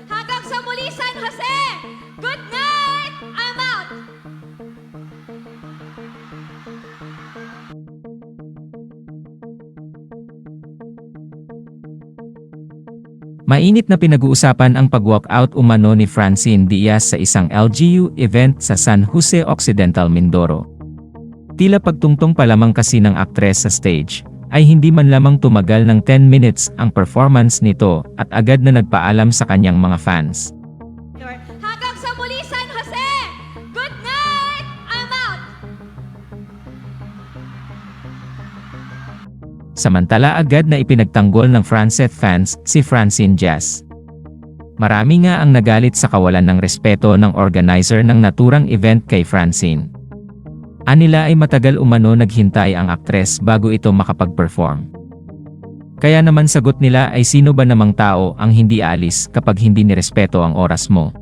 Hanggang sa muli, San Jose! Good night! I'm out! Mainit na pinag-uusapan ang pag-walkout umano ni Francine Diaz sa isang LGU event sa San Jose Occidental, Mindoro. Tila pagtungtong pa lamang kasi ng aktres sa stage, ay hindi man lamang tumagal ng 10 minutes ang performance nito at agad na nagpaalam sa kanyang mga fans. Hanggang sa muli, San Jose! Good night! I'm out! Samantala agad na ipinagtanggol ng Franceth fans si Francine Diaz. Marami nga ang nagalit sa kawalan ng respeto ng organizer ng naturang event kay Francine. Anila ay matagal umano naghintay ang aktres bago ito makapag-perform. Kaya naman sagot nila ay sino ba namang tao ang hindi alis kapag hindi nirespeto ang oras mo.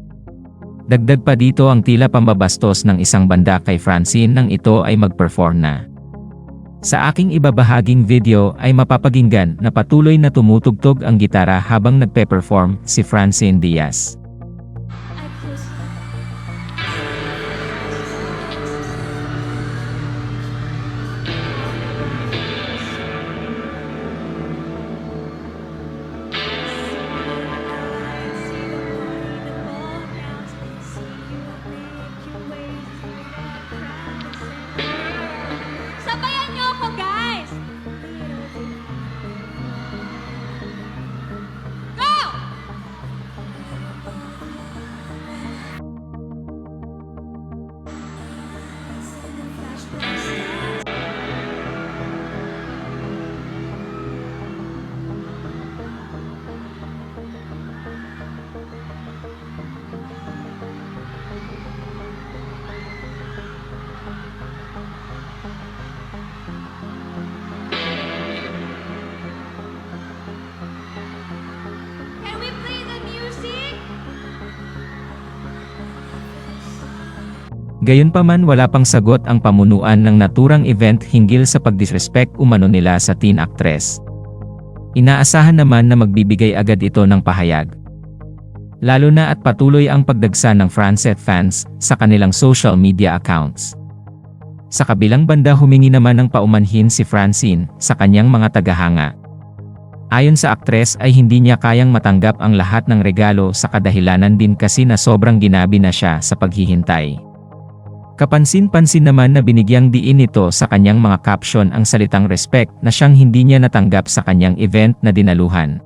Dagdag pa dito ang tila pambabastos ng isang banda kay Francine nang ito ay mag-perform na. Sa aking ibabahaging video ay mapapakinggan na patuloy na tumutugtog ang gitara habang nagpe-perform si Francine Diaz. Sabayan niyo ako, guys! Go! Can we play the music? Gayunpaman wala pang sagot ang pamunuan ng naturang event hinggil sa pagdisrespect umano nila sa teen actress. Inaasahan naman na magbibigay agad ito ng pahayag. Lalo na at patuloy ang pagdagsa ng Franceth fans sa kanilang social media accounts. Sa kabilang banda humingi naman ng paumanhin si Francine sa kanyang mga tagahanga. Ayon sa aktres ay hindi niya kayang matanggap ang lahat ng regalo sa kadahilanan din kasi na sobrang ginabi na siya sa paghihintay. Kapansin-pansin naman na binigyang diin nito sa kanyang mga caption ang salitang respect na siyang hindi niya natanggap sa kanyang event na dinaluhan.